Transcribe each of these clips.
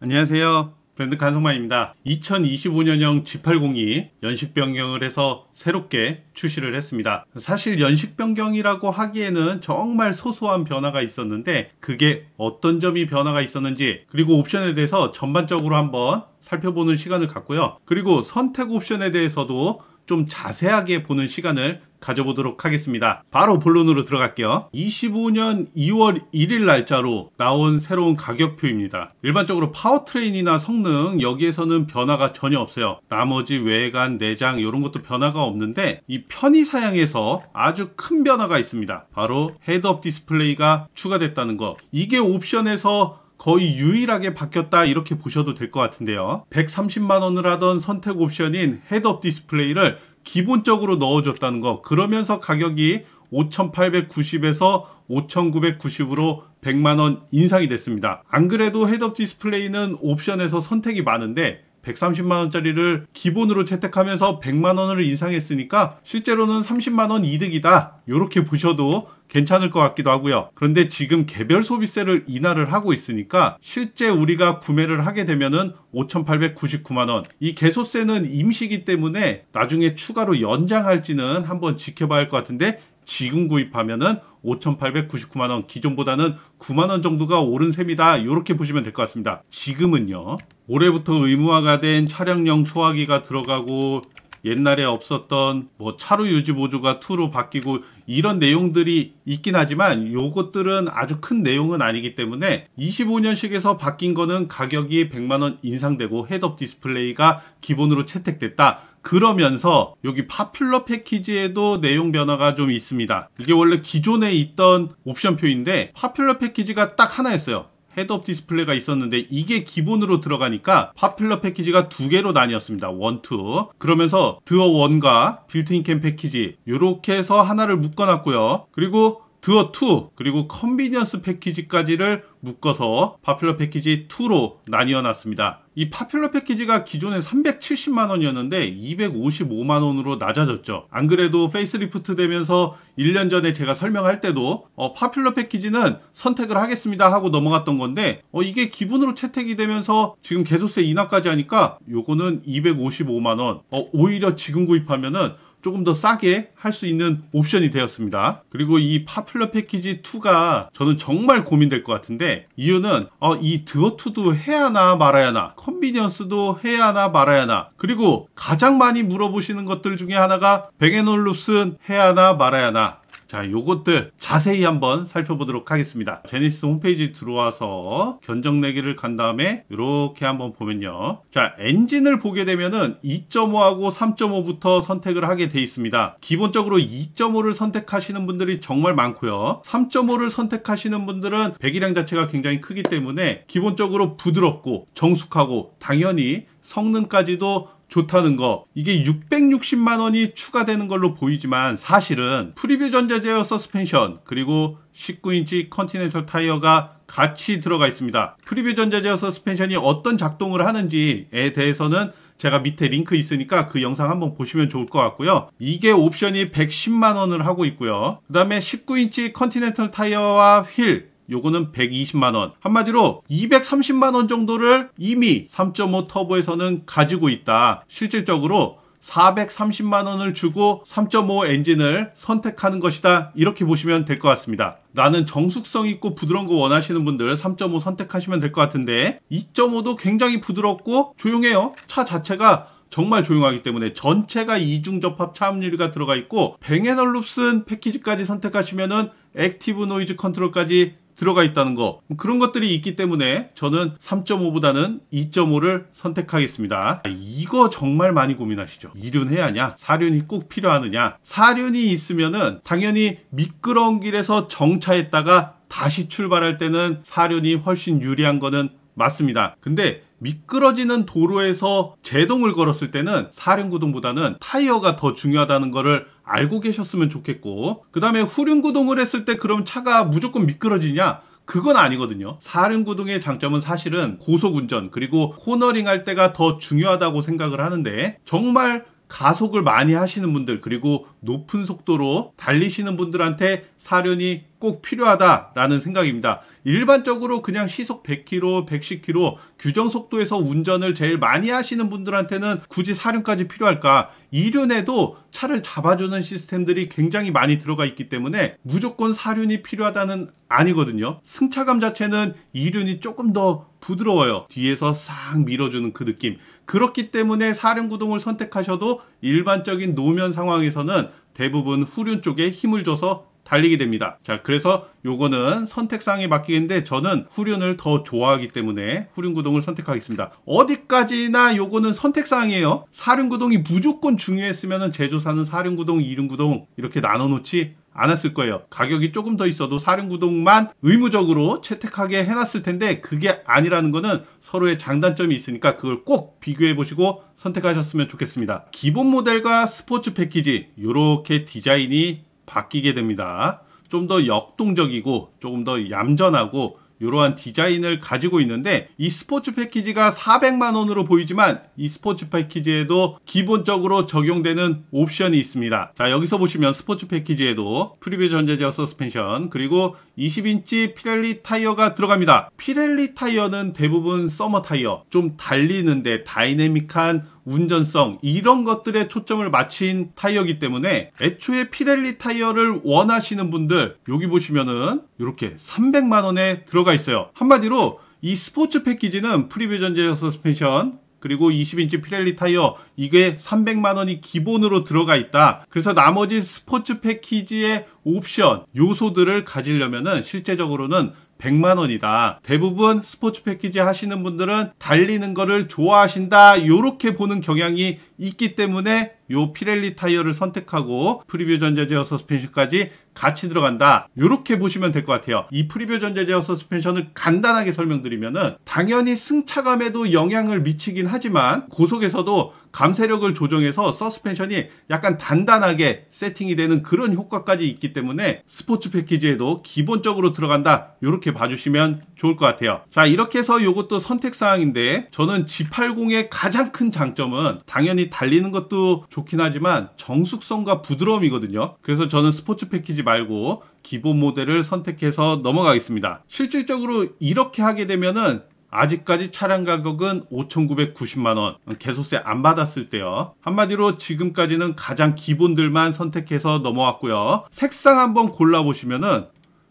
안녕하세요. 브랜드 간성만입니다. 2025년형 G802 연식 변경을 해서 새롭게 출시를 했습니다. 사실 연식 변경이라고 하기에는 정말 소소한 변화가 있었는데 그게 어떤 점이 변화가 있었는지, 그리고 옵션에 대해서 전반적으로 한번 살펴보는 시간을 갖고요. 그리고 선택 옵션에 대해서도 좀 자세하게 보는 시간을 가져보도록 하겠습니다. 바로 본론으로 들어갈게요. 25년 2월 1일 날짜로 나온 새로운 가격표입니다. 일반적으로 파워트레인이나 성능 여기에서는 변화가 전혀 없어요. 나머지 외관, 내장 이런 것도 변화가 없는데 이 편의 사양에서 아주 큰 변화가 있습니다. 바로 헤드업 디스플레이가 추가됐다는 거. 이게 옵션에서 거의 유일하게 바뀌었다 이렇게 보셔도 될 것 같은데요. 130만원을 하던 선택 옵션인 헤드업 디스플레이를 기본적으로 넣어줬다는 거. 그러면서 가격이 5,890에서 5,990으로 100만원 인상이 됐습니다. 안 그래도 헤드업 디스플레이는 옵션에서 선택이 많은데 130만원짜리를 기본으로 채택하면서 100만원을 인상했으니까 실제로는 30만원 이득이다 이렇게 보셔도 괜찮을 것 같기도 하고요. 그런데 지금 개별 소비세를 인하를 하고 있으니까 실제 우리가 구매를 하게 되면은 5,899만원, 이 개소세는 임시이기 때문에 나중에 추가로 연장할지는 한번 지켜봐야 할 것 같은데 지금 구입하면은 5,899만원, 기존보다는 9만원 정도가 오른 셈이다 이렇게 보시면 될 것 같습니다. 지금은요, 올해부터 의무화가 된 차량용 소화기가 들어가고 옛날에 없었던 차로 유지 보조가 2로 바뀌고 이런 내용들이 있긴 하지만 요것들은 아주 큰 내용은 아니기 때문에 25년식에서 바뀐 거는 가격이 100만원 인상되고 헤드업 디스플레이가 기본으로 채택됐다. 그러면서 여기 파퓰러 패키지에도 내용 변화가 좀 있습니다. 이게 원래 기존에 있던 옵션표인데 파퓰러 패키지가 딱 하나였어요. 헤드업 디스플레이가 있었는데 이게 기본으로 들어가니까 파퓰러 패키지가 두 개로 나뉘었습니다. 1, 2. 그러면서 드어 1과 빌트인 캠 패키지 이렇게 해서 하나를 묶어놨고요. 그리고 드어 2 그리고 컨비니언스 패키지까지를 묶어서 파퓰러 패키지 2로 나뉘어 놨습니다. 이 파퓰러 패키지가 기존에 370만원이었는데 255만원으로 낮아졌죠. 안 그래도 페이스리프트 되면서 1년 전에 제가 설명할 때도 파퓰러 패키지는 선택을 하겠습니다 하고 넘어갔던 건데 이게 기본으로 채택이 되면서 지금 개소세 인하까지 하니까 요거는 255만원, 오히려 지금 구입하면은 조금 더 싸게 할 수 있는 옵션이 되었습니다. 그리고 이 파퓰러 패키지 2가 저는 정말 고민될 것 같은데, 이유는 이 드어2도 해야 하나 말아야 하나, 컨비니언스도 해야 하나 말아야 하나, 그리고 가장 많이 물어보시는 것들 중에 하나가 뱅앤올룹슨 해야 하나 말아야 하나. 자, 요것들 자세히 한번 살펴보도록 하겠습니다. 제네시스 홈페이지 들어와서 견적 내기를 간 다음에 이렇게 한번 보면요. 자, 엔진을 보게 되면은 2.5하고 3.5부터 선택을 하게 돼 있습니다. 기본적으로 2.5를 선택하시는 분들이 정말 많고요. 3.5를 선택하시는 분들은 배기량 자체가 굉장히 크기 때문에 기본적으로 부드럽고 정숙하고 당연히 성능까지도 좋다는 거. 이게 660만원이 추가되는 걸로 보이지만 사실은 프리뷰 전자제어 서스펜션 그리고 19인치 컨티넨털 타이어가 같이 들어가 있습니다. 프리뷰 전자제어 서스펜션이 어떤 작동을 하는지에 대해서는 제가 밑에 링크 있으니까 그 영상 한번 보시면 좋을 것 같고요. 이게 옵션이 110만원을 하고 있고요. 그 다음에 19인치 컨티넨털 타이어와 휠, 요거는 120만원. 한마디로 230만원 정도를 이미 3.5 터보에서는 가지고 있다. 실질적으로 430만원을 주고 3.5 엔진을 선택하는 것이다. 이렇게 보시면 될 것 같습니다. 나는 정숙성 있고 부드러운 거 원하시는 분들 3.5 선택하시면 될 것 같은데 2.5도 굉장히 부드럽고 조용해요. 차 자체가 정말 조용하기 때문에 전체가 이중 접합 차음유리가 들어가 있고 뱅앤올룹슨 패키지까지 선택하시면은 액티브 노이즈 컨트롤까지 들어가 있다는 거, 그런 것들이 있기 때문에 저는 3.5보다는 2.5를 선택하겠습니다. 이거 정말 많이 고민하시죠. 2륜 해야 하냐? 4륜이 꼭 필요하느냐? 4륜이 있으면은 당연히 미끄러운 길에서 정차했다가 다시 출발할 때는 4륜이 훨씬 유리한 거는 맞습니다. 근데 미끄러지는 도로에서 제동을 걸었을 때는 4륜 구동보다는 타이어가 더 중요하다는 거를 알고 계셨으면 좋겠고, 그 다음에 후륜 구동을 했을 때 그럼 차가 무조건 미끄러지냐? 그건 아니거든요. 4륜 구동의 장점은 사실은 고속 운전 그리고 코너링 할 때가 더 중요하다고 생각을 하는데, 정말 가속을 많이 하시는 분들 그리고 높은 속도로 달리시는 분들한테 4륜이 꼭 필요하다라는 생각입니다. 일반적으로 그냥 시속 100km, 110km 규정 속도에서 운전을 제일 많이 하시는 분들한테는 굳이 사륜까지 필요할까? 이륜에도 차를 잡아주는 시스템들이 굉장히 많이 들어가 있기 때문에 무조건 사륜이 필요하다는 아니거든요. 승차감 자체는 이륜이 조금 더 부드러워요. 뒤에서 싹 밀어주는 그 느낌. 그렇기 때문에 사륜구동을 선택하셔도 일반적인 노면 상황에서는 대부분 후륜 쪽에 힘을 줘서 달리게 됩니다. 자, 그래서 요거는 선택사항에 맡기겠는데 저는 후륜을 더 좋아하기 때문에 후륜 구동을 선택하겠습니다. 어디까지나 요거는 선택사항이에요. 사륜 구동이 무조건 중요했으면 제조사는 사륜 구동, 이륜 구동 이렇게 나눠놓지 않았을 거예요. 가격이 조금 더 있어도 사륜 구동만 의무적으로 채택하게 해놨을 텐데 그게 아니라는 거는 서로의 장단점이 있으니까 그걸 꼭 비교해 보시고 선택하셨으면 좋겠습니다. 기본 모델과 스포츠 패키지 요렇게 디자인이 바뀌게 됩니다. 좀 더 역동적이고 조금 더 얌전하고 이러한 디자인을 가지고 있는데 이 스포츠 패키지가 400만원으로 보이지만 이 스포츠 패키지에도 기본적으로 적용되는 옵션이 있습니다. 자, 여기서 보시면 스포츠 패키지에도 프리뷰 전자 제어 서스펜션 그리고 20인치 피렐리 타이어가 들어갑니다. 피렐리 타이어는 대부분 서머 타이어, 좀 달리는데 다이내믹한 운전성 이런 것들에 초점을 맞춘 타이어이기 때문에 애초에 피렐리 타이어를 원하시는 분들 여기 보시면은 이렇게 300만원에 들어가 있어요. 한마디로 이 스포츠 패키지는 프리뷰 전자 서스펜션 그리고 20인치 피렐리 타이어 이게 300만원이 기본으로 들어가 있다. 그래서 나머지 스포츠 패키지의 옵션 요소들을 가지려면은 실제적으로는 100만원이다. 대부분 스포츠 패키지 하시는 분들은 달리는 거를 좋아하신다. 요렇게 보는 경향이 있기 때문에 요 피렐리 타이어를 선택하고 프리뷰 전자 제어 서스펜션까지 같이 들어간다. 요렇게 보시면 될 것 같아요. 이 프리뷰 전자 제어 서스펜션을 간단하게 설명드리면은 당연히 승차감에도 영향을 미치긴 하지만 고속에서도 감쇄력을 조정해서 서스펜션이 약간 단단하게 세팅이 되는 그런 효과까지 있기 때문에 스포츠 패키지에도 기본적으로 들어간다. 요렇게 봐주시면 좋을 것 같아요. 자, 이렇게 해서 요것도 선택사항인데 저는 G80의 가장 큰 장점은 당연히 달리는 것도 좋긴 하지만 정숙성과 부드러움이거든요. 그래서 저는 스포츠 패키지 말고 기본 모델을 선택해서 넘어가겠습니다. 실질적으로 이렇게 하게 되면은 아직까지 차량 가격은 5,990만원 개소세 안 받았을 때요. 한마디로 지금까지는 가장 기본들만 선택해서 넘어왔고요. 색상 한번 골라보시면은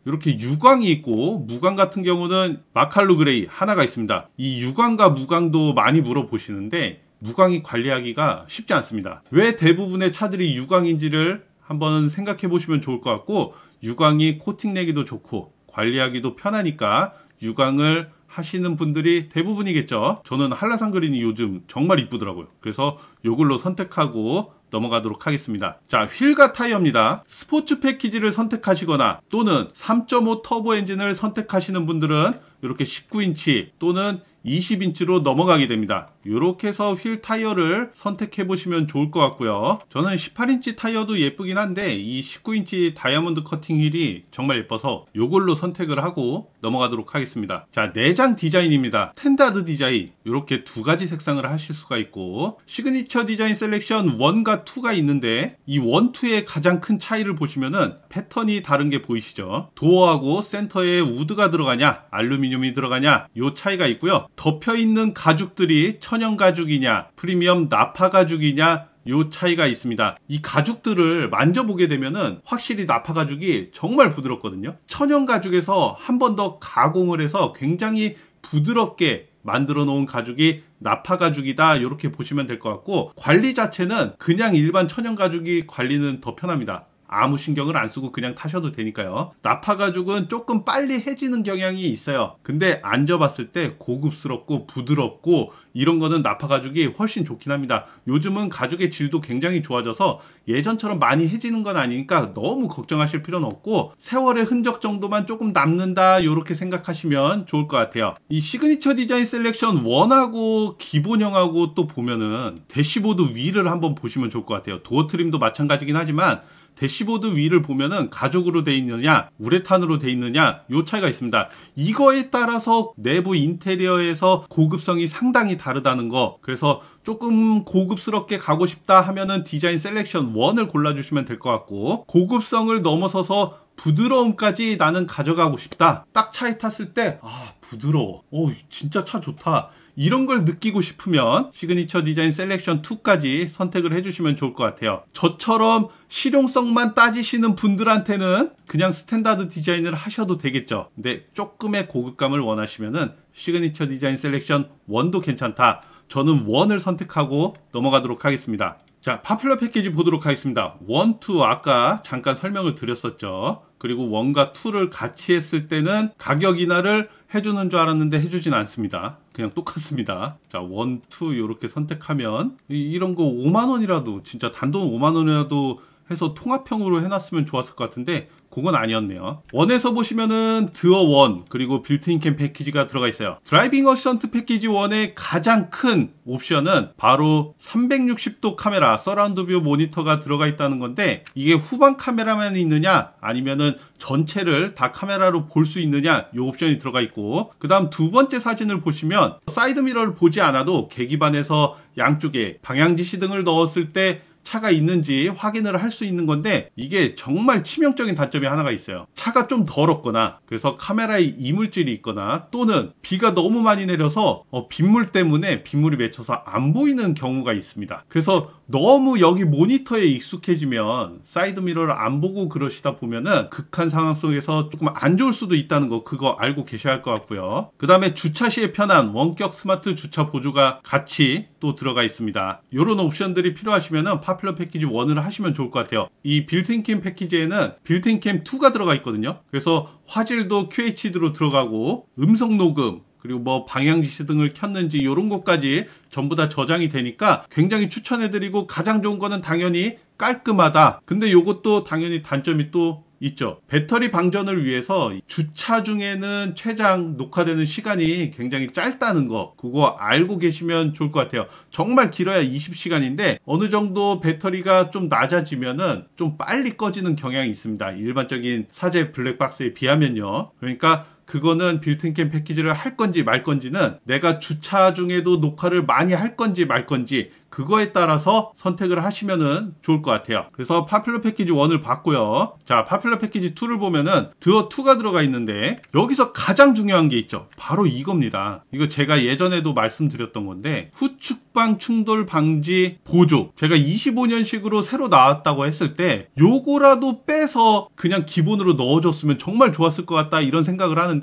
이렇게 유광이 있고 무광 같은 경우는 마칼루 그레이 하나가 있습니다. 이 유광과 무광도 많이 물어보시는데 무광이 관리하기가 쉽지 않습니다. 왜 대부분의 차들이 유광인지를 한번 생각해 보시면 좋을 것 같고 유광이 코팅 내기도 좋고 관리하기도 편하니까 유광을 하시는 분들이 대부분이겠죠. 저는 한라산 그린이 요즘 정말 이쁘더라고요. 그래서 이걸로 선택하고 넘어가도록 하겠습니다. 자, 휠과 타이어입니다. 스포츠 패키지를 선택하시거나 또는 3.5 터보 엔진을 선택하시는 분들은 이렇게 19인치 또는 20인치로 넘어가게 됩니다. 이렇게 해서 휠 타이어를 선택해 보시면 좋을 것 같고요. 저는 18인치 타이어도 예쁘긴 한데 이 19인치 다이아몬드 커팅 휠이 정말 예뻐서 이걸로 선택을 하고 넘어가도록 하겠습니다. 자, 내장 디자인입니다. 스탠다드 디자인 이렇게 두 가지 색상을 하실 수가 있고 시그니처 디자인 셀렉션 1과 2가 있는데 이 1, 2의 가장 큰 차이를 보시면은 패턴이 다른 게 보이시죠? 도어하고 센터에 우드가 들어가냐 알루미늄이 들어가냐 요 차이가 있고요. 덮여있는 가죽들이 천연 가죽이냐 프리미엄 나파 가죽이냐 요 차이가 있습니다. 이 가죽들을 만져보게 되면은 확실히 나파 가죽이 정말 부드럽거든요. 천연 가죽에서 한 번 더 가공을 해서 굉장히 부드럽게 만들어 놓은 가죽이 나파 가죽이다 이렇게 보시면 될 것 같고 관리 자체는 그냥 일반 천연 가죽이 관리는 더 편합니다. 아무 신경을 안 쓰고 그냥 타셔도 되니까요. 나파 가죽은 조금 빨리 해지는 경향이 있어요. 근데 앉아봤을 때 고급스럽고 부드럽고 이런 거는 나파 가죽이 훨씬 좋긴 합니다. 요즘은 가죽의 질도 굉장히 좋아져서 예전처럼 많이 해지는 건 아니니까 너무 걱정하실 필요는 없고 세월의 흔적 정도만 조금 남는다 이렇게 생각하시면 좋을 것 같아요. 이 시그니처 디자인 셀렉션 1하고 기본형하고 또 보면은 대시보드 위를 한번 보시면 좋을 것 같아요. 도어 트림도 마찬가지긴 하지만 대시보드 위를 보면은 가죽으로 돼 있느냐 우레탄으로 돼 있느냐 요 차이가 있습니다. 이거에 따라서 내부 인테리어에서 고급성이 상당히 다르다는 거. 그래서 조금 고급스럽게 가고 싶다 하면은 디자인 셀렉션 1을 골라주시면 될 것 같고 고급성을 넘어서서 부드러움까지 나는 가져가고 싶다. 딱 차에 탔을 때 부드러워. 진짜 차 좋다. 이런 걸 느끼고 싶으면 시그니처 디자인 셀렉션 2까지 선택을 해주시면 좋을 것 같아요. 저처럼 실용성만 따지시는 분들한테는 그냥 스탠다드 디자인을 하셔도 되겠죠. 근데 조금의 고급감을 원하시면은 시그니처 디자인 셀렉션 1도 괜찮다. 저는 1을 선택하고 넘어가도록 하겠습니다. 자, 파퓰러 패키지 보도록 하겠습니다. 1, 2 아까 잠깐 설명을 드렸었죠. 그리고 1과 2를 같이 했을 때는 가격 인하를 해주는 줄 알았는데 해주진 않습니다. 그냥 똑같습니다. 자, 1, 2 이렇게 선택하면 이런 거 5만원이라도 진짜 단돈 5만원이라도 해서 통합형으로 해놨으면 좋았을 것 같은데 그건 아니었네요. 1에서 보시면은 드어 1 그리고 빌트인 캠 패키지가 들어가 있어요. 드라이빙 어시스턴트 패키지 1의 가장 큰 옵션은 바로 360도 카메라 서라운드 뷰 모니터가 들어가 있다는 건데 이게 후방 카메라만 있느냐 아니면은 전체를 다 카메라로 볼 수 있느냐 이 옵션이 들어가 있고, 그 다음 두 번째 사진을 보시면 사이드 미러를 보지 않아도 계기판에서 양쪽에 방향지시 등을 넣었을 때 차가 있는지 확인을 할 수 있는 건데 이게 정말 치명적인 단점이 하나가 있어요. 차가 좀 더럽거나 그래서 카메라에 이물질이 있거나 또는 비가 너무 많이 내려서 빗물 때문에 빗물이 맺혀서 안 보이는 경우가 있습니다. 그래서 너무 여기 모니터에 익숙해지면 사이드 미러를 안 보고 그러시다 보면은 극한 상황 속에서 조금 안 좋을 수도 있다는 거 그거 알고 계셔야 할 것 같고요. 그 다음에 주차 시에 편한 원격 스마트 주차 보조가 같이 또 들어가 있습니다. 이런 옵션들이 필요하시면은 파퓰러 패키지 1을 하시면 좋을 것 같아요. 이 빌트인 캠 패키지에는 빌트인 캠 2가 들어가 있거든요. 그래서 화질도 QHD로 들어가고 음성 녹음 그리고 뭐 방향지시 등을 켰는지 이런 것까지 전부 다 저장이 되니까 굉장히 추천해드리고, 가장 좋은 거는 당연히 깔끔하다. 근데 요것도 당연히 단점이 또 있죠. 배터리 방전을 위해서 주차 중에는 최장 녹화되는 시간이 굉장히 짧다는 거 그거 알고 계시면 좋을 것 같아요. 정말 길어야 20시간인데 어느 정도 배터리가 좀 낮아지면은 좀 빨리 꺼지는 경향이 있습니다. 일반적인 사제 블랙박스에 비하면요. 그러니까 그거는 빌트인 캠 패키지를 할 건지 말 건지는 내가 주차 중에도 녹화를 많이 할 건지 말 건지 그거에 따라서 선택을 하시면은 좋을 것 같아요. 그래서 파퓰러 패키지 1을 봤고요. 자, 파퓰러 패키지 2를 보면은 드어 2가 들어가 있는데 여기서 가장 중요한 게 있죠. 바로 이겁니다. 이거 제가 예전에도 말씀드렸던 건데 후측방 충돌 방지 보조, 제가 25년식으로 새로 나왔다고 했을 때 요거라도 빼서 그냥 기본으로 넣어줬으면 정말 좋았을 것 같다 이런 생각을 하는데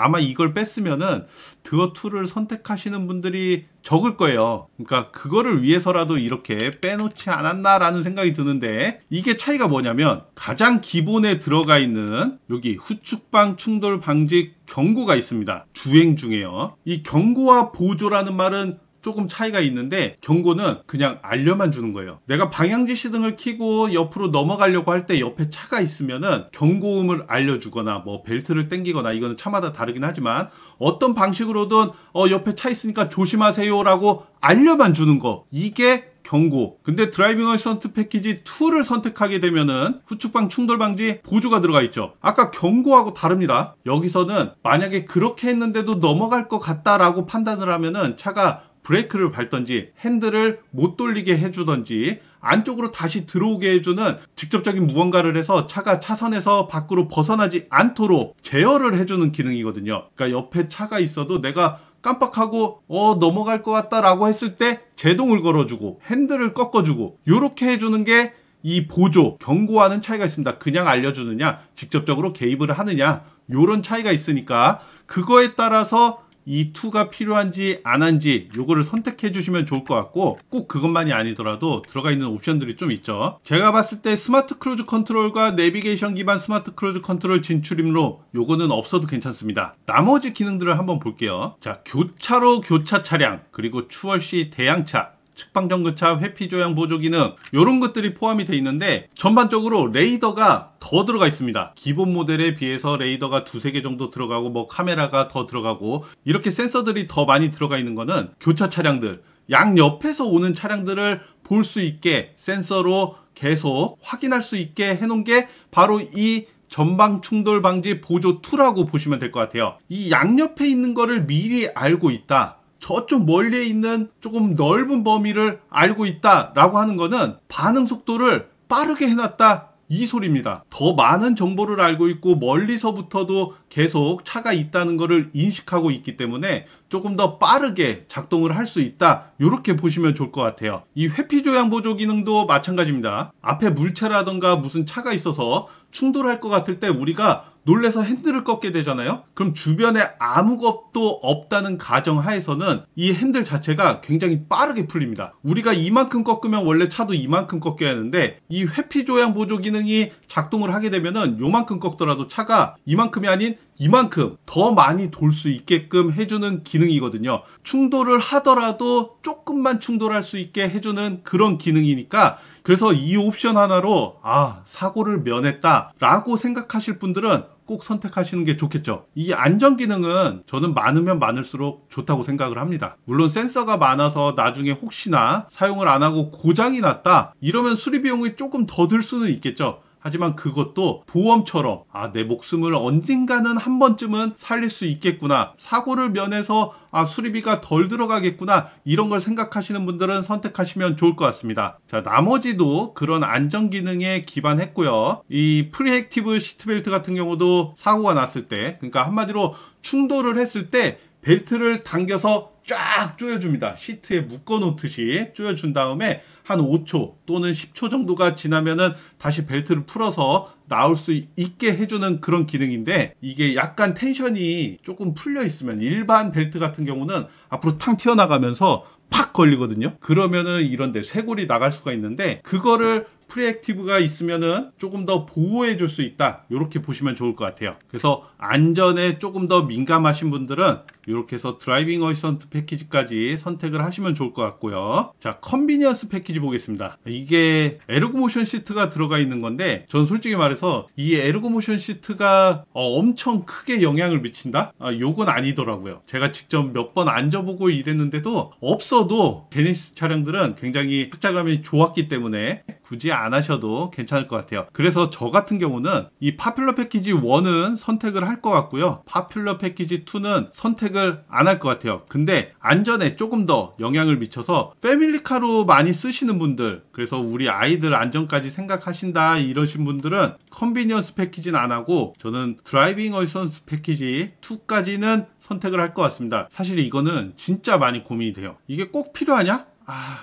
아마 이걸 뺐으면은 드어2를 선택하시는 분들이 적을 거예요. 그러니까 그거를 위해서라도 이렇게 빼놓지 않았나라는 생각이 드는데, 이게 차이가 뭐냐면 가장 기본에 들어가 있는 여기 후측방 충돌 방지 경고가 있습니다. 주행 중에요. 이 경고와 보조라는 말은 조금 차이가 있는데 경고는 그냥 알려만 주는 거예요. 내가 방향지시 등을 켜고 옆으로 넘어가려고 할 때 옆에 차가 있으면은 경고음을 알려주거나 뭐 벨트를 당기거나, 이거는 차마다 다르긴 하지만 어떤 방식으로든 옆에 차 있으니까 조심하세요 라고 알려만 주는 거, 이게 경고. 근데 드라이빙 어시스턴트 패키지 2를 선택하게 되면은 후측방 충돌 방지 보조가 들어가 있죠. 아까 경고하고 다릅니다. 여기서는 만약에 그렇게 했는데도 넘어갈 것 같다라고 판단을 하면은 차가 브레이크를 밟던지 핸들을 못 돌리게 해주던지 안쪽으로 다시 들어오게 해주는 직접적인 무언가를 해서 차가 차선에서 밖으로 벗어나지 않도록 제어를 해주는 기능이거든요. 그러니까 옆에 차가 있어도 내가 깜빡하고 넘어갈 것 같다 라고 했을 때 제동을 걸어주고 핸들을 꺾어주고 이렇게 해주는 게 이 보조, 경고와는 차이가 있습니다. 그냥 알려주느냐 직접적으로 개입을 하느냐 이런 차이가 있으니까 그거에 따라서 이 2가 필요한지 안 한지 요거를 선택해 주시면 좋을 것 같고, 꼭 그것만이 아니더라도 들어가 있는 옵션들이 좀 있죠. 제가 봤을 때 스마트 크루즈 컨트롤과 내비게이션 기반 스마트 크루즈 컨트롤 진출임로 요거는 없어도 괜찮습니다. 나머지 기능들을 한번 볼게요. 자, 교차로 교차 차량, 그리고 추월 시 대항차, 측방정거차 회피조향 보조 기능, 이런 것들이 포함이 되어 있는데 전반적으로 레이더가 더 들어가 있습니다. 기본 모델에 비해서 레이더가 2-3개 정도 들어가고 뭐 카메라가 더 들어가고 이렇게 센서들이 더 많이 들어가 있는 거는 교차 차량들, 양옆에서 오는 차량들을 볼 수 있게 센서로 계속 확인할 수 있게 해놓은 게 바로 이 전방 충돌 방지 보조 2라고 보시면 될 것 같아요. 이 양옆에 있는 거를 미리 알고 있다, 저쪽 멀리에 있는 조금 넓은 범위를 알고 있다 라고 하는 거는 반응 속도를 빠르게 해놨다 이 소리입니다. 더 많은 정보를 알고 있고 멀리서부터도 계속 차가 있다는 것을 인식하고 있기 때문에 조금 더 빠르게 작동을 할 수 있다, 이렇게 보시면 좋을 것 같아요. 이 회피 조향 보조 기능도 마찬가지입니다. 앞에 물체라던가 무슨 차가 있어서 충돌할 것 같을 때 우리가 놀래서 핸들을 꺾게 되잖아요. 그럼 주변에 아무것도 없다는 가정하에서는 이 핸들 자체가 굉장히 빠르게 풀립니다. 우리가 이만큼 꺾으면 원래 차도 이만큼 꺾여야 하는데 이 회피 조향 보조 기능이 작동을 하게 되면은 요만큼 꺾더라도 차가 이만큼이 아닌 이만큼 더 많이 돌 수 있게끔 해주는 기능이거든요. 충돌을 하더라도 조금만 충돌할 수 있게 해주는 그런 기능이니까, 그래서 이 옵션 하나로 사고를 면했다 라고 생각하실 분들은 꼭 선택하시는 게 좋겠죠. 이 안전 기능은 저는 많으면 많을수록 좋다고 생각을 합니다. 물론 센서가 많아서 나중에 혹시나 사용을 안 하고 고장이 났다 이러면 수리 비용이 조금 더 들 수는 있겠죠. 하지만 그것도 보험처럼 내 목숨을 언젠가는 한 번쯤은 살릴 수 있겠구나, 사고를 면해서 수리비가 덜 들어가겠구나, 이런 걸 생각하시는 분들은 선택하시면 좋을 것 같습니다. 자, 나머지도 그런 안전 기능에 기반했고요. 이 프리액티브 시트벨트 같은 경우도 사고가 났을 때, 그러니까 한마디로 충돌을 했을 때 벨트를 당겨서 쫙 조여줍니다. 시트에 묶어 놓듯이 조여준 다음에 한 5초 또는 10초 정도가 지나면은 다시 벨트를 풀어서 나올 수 있게 해주는 그런 기능인데, 이게 약간 텐션이 조금 풀려 있으면 일반 벨트 같은 경우는 앞으로 탕 튀어나가면서 팍 걸리거든요. 그러면은 이런데 쇄골이 나갈 수가 있는데, 그거를 프리액티브가 있으면은 조금 더 보호해 줄 수 있다, 이렇게 보시면 좋을 것 같아요. 그래서 안전에 조금 더 민감하신 분들은 이렇게 해서 드라이빙 어시스턴트 패키지까지 선택을 하시면 좋을 것 같고요. 자, 컨비니언스 패키지 보겠습니다. 이게 에르고모션 시트가 들어가 있는 건데, 전 솔직히 말해서 이 에르고모션 시트가 엄청 크게 영향을 미친다? 요건 아니더라고요. 제가 직접 몇 번 앉아보고 이랬는데도 없어도 제네시스 차량들은 굉장히 착자감이 좋았기 때문에 굳이 안 하셔도 괜찮을 것 같아요. 그래서 저 같은 경우는 이 파퓰러 패키지 1은 선택을 할 것 같고요. 파퓰러 패키지 2는 선택을 안 할 것 같아요. 근데 안전에 조금 더 영향을 미쳐서 패밀리카로 많이 쓰시는 분들, 그래서 우리 아이들 안전까지 생각하신다 이러신 분들은 컨비니언스 패키지는 안 하고 저는 드라이빙 어시스턴트 패키지 2까지는 선택을 할 것 같습니다. 사실 이거는 진짜 많이 고민이 돼요. 이게 꼭 필요하냐?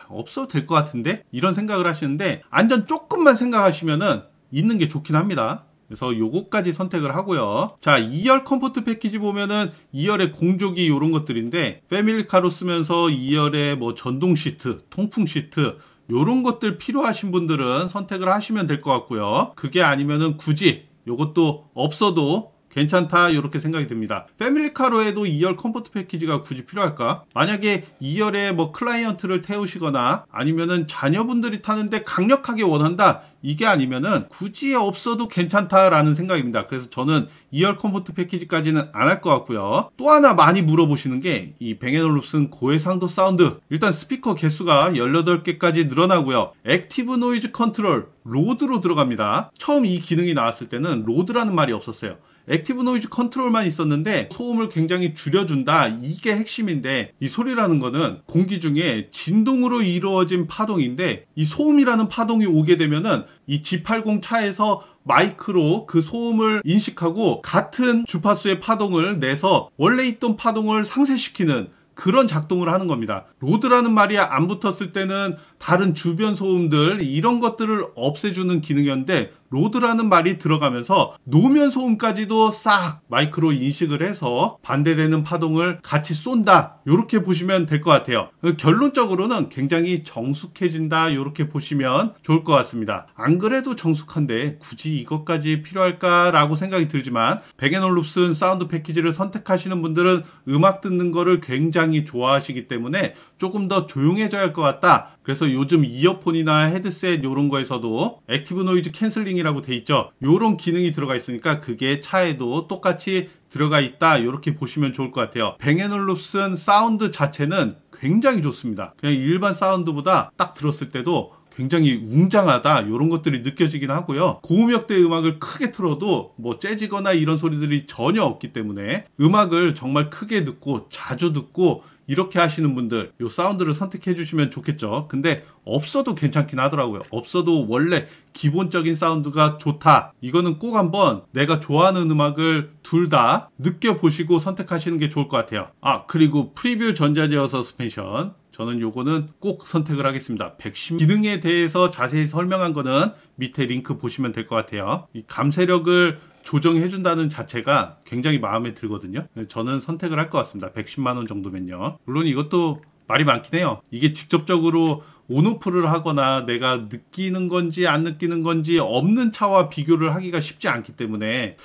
없어도 될 것 같은데? 이런 생각을 하시는데, 안전 조금만 생각하시면은 있는 게 좋긴 합니다. 그래서 요거까지 선택을 하고요. 자, 2열 컴포트 패키지 보면은 2열의 공조기 이런 것들인데, 패밀리카로 쓰면서 2열에 뭐 전동 시트, 통풍 시트 요런 것들 필요하신 분들은 선택을 하시면 될 것 같고요. 그게 아니면은 굳이 요것도 없어도 괜찮다, 이렇게 생각이 듭니다. 패밀리카로 해도 2열 컴포트 패키지가 굳이 필요할까? 만약에 2열에 뭐 클라이언트를 태우시거나 아니면은 자녀분들이 타는데 강력하게 원한다, 이게 아니면은 굳이 없어도 괜찮다라는 생각입니다. 그래서 저는 2열 컴포트 패키지까지는 안 할 것 같고요. 또 하나 많이 물어보시는 게 이 뱅앤올룹슨 고해상도 사운드. 일단 스피커 개수가 18개까지 늘어나고요. 액티브 노이즈 컨트롤 로드로 들어갑니다. 처음 이 기능이 나왔을 때는 로드라는 말이 없었어요. 액티브 노이즈 컨트롤만 있었는데 소음을 굉장히 줄여준다, 이게 핵심인데, 이 소리라는 거는 공기 중에 진동으로 이루어진 파동인데, 이 소음이라는 파동이 오게 되면은 이 G80 차에서 마이크로 그 소음을 인식하고 같은 주파수의 파동을 내서 원래 있던 파동을 상쇄시키는 그런 작동을 하는 겁니다. 로드라는 말이 안 붙었을 때는 다른 주변 소음들 이런 것들을 없애주는 기능이었는데, 로드라는 말이 들어가면서 노면 소음까지도 싹 마이크로 인식을 해서 반대되는 파동을 같이 쏜다, 이렇게 보시면 될 것 같아요. 결론적으로는 굉장히 정숙해진다, 이렇게 보시면 좋을 것 같습니다. 안 그래도 정숙한데 굳이 이것까지 필요할까 라고 생각이 들지만, 뱅앤올룹슨 사운드 패키지를 선택하시는 분들은 음악 듣는 거를 굉장히 좋아하시기 때문에 조금 더 조용해져야 할 것 같다. 그래서 요즘 이어폰이나 헤드셋 이런 거에서도 액티브 노이즈 캔슬링이라고 돼 있죠. 이런 기능이 들어가 있으니까 그게 차에도 똑같이 들어가 있다, 이렇게 보시면 좋을 것 같아요. 뱅앤올룹슨 사운드 자체는 굉장히 좋습니다. 그냥 일반 사운드보다 딱 들었을 때도 굉장히 웅장하다, 이런 것들이 느껴지긴 하고요. 고음역대 음악을 크게 틀어도 뭐 재즈거나 이런 소리들이 전혀 없기 때문에 음악을 정말 크게 듣고 자주 듣고 이렇게 하시는 분들 요 사운드를 선택해 주시면 좋겠죠. 근데 없어도 괜찮긴 하더라고요. 없어도 원래 기본적인 사운드가 좋다. 이거는 꼭 한번 내가 좋아하는 음악을 둘 다 느껴보시고 선택하시는 게 좋을 것 같아요. 그리고 프리뷰 전자제어 서스펜션, 저는 요거는 꼭 선택을 하겠습니다. 110 기능에 대해서 자세히 설명한 거는 밑에 링크 보시면 될 것 같아요. 이 감쇄력을 조정해 준다는 자체가 굉장히 마음에 들거든요. 저는 선택을 할 것 같습니다. 110만 원 정도면요. 물론 이것도 말이 많긴 해요. 이게 직접적으로 온오프를 하거나 내가 느끼는 건지 안 느끼는 건지 없는 차와 비교를 하기가 쉽지 않기 때문에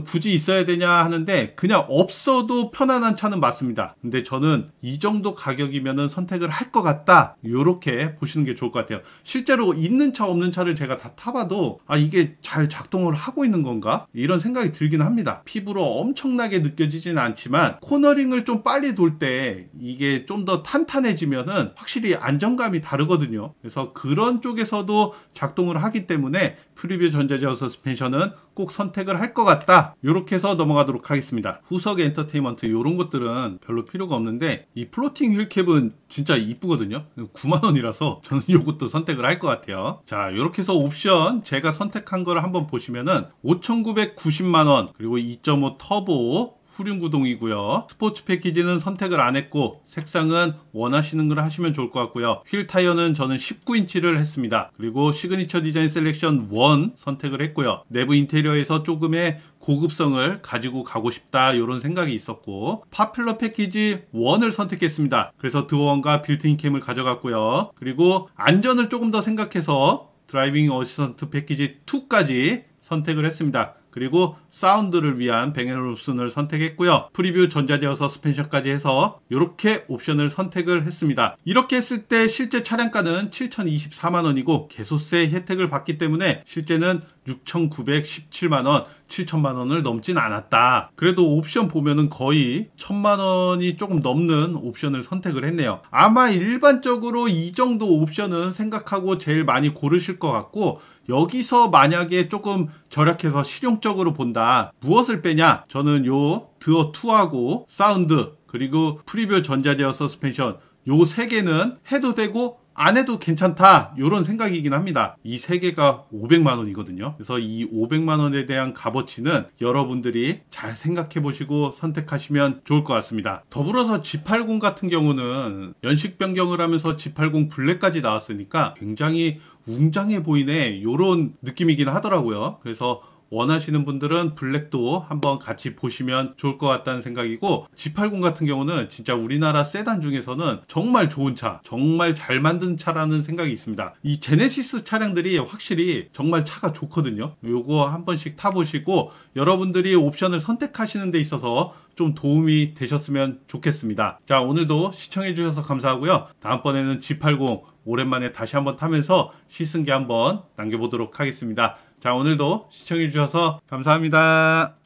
굳이 있어야 되냐 하는데, 그냥 없어도 편안한 차는 맞습니다. 근데 저는 이 정도 가격이면은 선택을 할 것 같다, 요렇게 보시는 게 좋을 것 같아요. 실제로 있는 차 없는 차를 제가 다 타봐도 이게 잘 작동을 하고 있는 건가 이런 생각이 들긴 합니다. 피부로 엄청나게 느껴지진 않지만 코너링을 좀 빨리 돌 때 이게 좀 더 탄탄해지면은 확실히 안정감이 다르거든요. 그래서 그런 쪽에서도 작동을 하기 때문에 프리뷰 전자제어 서스펜션은 꼭 선택을 할 것 같다, 요렇게 해서 넘어가도록 하겠습니다. 후석 엔터테인먼트 요런 것들은 별로 필요가 없는데, 이 플로팅 휠캡은 진짜 이쁘거든요. 9만원이라서 저는 요것도 선택을 할 것 같아요. 자, 요렇게 해서 옵션 제가 선택한 거를 한번 보시면은 5,990만원, 그리고 2.5 터보 후륜 구동이고요. 스포츠 패키지는 선택을 안 했고, 색상은 원하시는 걸 하시면 좋을 것 같고요. 휠 타이어는 저는 19인치를 했습니다. 그리고 시그니처 디자인 셀렉션 1 선택을 했고요. 내부 인테리어에서 조금의 고급성을 가지고 가고 싶다, 이런 생각이 있었고, 파퓰러 패키지 1을 선택했습니다. 그래서 드워원과 빌트인 캠을 가져갔고요. 그리고 안전을 조금 더 생각해서 드라이빙 어시스턴트 패키지 2까지 선택을 했습니다. 그리고 사운드를 위한 뱅앤올ufsen을 선택했고요. 프리뷰 전자제어 서스펜션까지 해서 이렇게 옵션을 선택을 했습니다. 이렇게 했을 때 실제 차량가는 7,024만원이고 개소세 혜택을 받기 때문에 실제는 6,917만원, 7천만원을 넘진 않았다. 그래도 옵션 보면은 거의 1,000만원이 조금 넘는 옵션을 선택을 했네요. 아마 일반적으로 이 정도 옵션은 생각하고 제일 많이 고르실 것 같고, 여기서 만약에 조금 절약해서 실용적으로 본다, 무엇을 빼냐? 저는 요 드어2하고 사운드, 그리고 프리뷰 전자제어 서스펜션 요 3개는 해도 되고 안 해도 괜찮다, 요런 생각이긴 합니다. 이 3개가 500만원이거든요. 그래서 이 500만원에 대한 값어치는 여러분들이 잘 생각해 보시고 선택하시면 좋을 것 같습니다. 더불어서 G80 같은 경우는 연식 변경을 하면서 G80 블랙까지 나왔으니까 굉장히 웅장해 보이네, 요런 느낌이긴 하더라고요. 그래서 원하시는 분들은 블랙도 한번 같이 보시면 좋을 것 같다는 생각이고, G80 같은 경우는 진짜 우리나라 세단 중에서는 정말 좋은 차, 정말 잘 만든 차라는 생각이 있습니다. 이 제네시스 차량들이 확실히 정말 차가 좋거든요. 요거 한 번씩 타보시고 여러분들이 옵션을 선택하시는 데 있어서 좀 도움이 되셨으면 좋겠습니다. 자, 오늘도 시청해 주셔서 감사하고요. 다음번에는 G80 오랜만에 다시 한번 타면서 시승기 한번 남겨보도록 하겠습니다. 자, 오늘도 시청해 주셔서 감사합니다.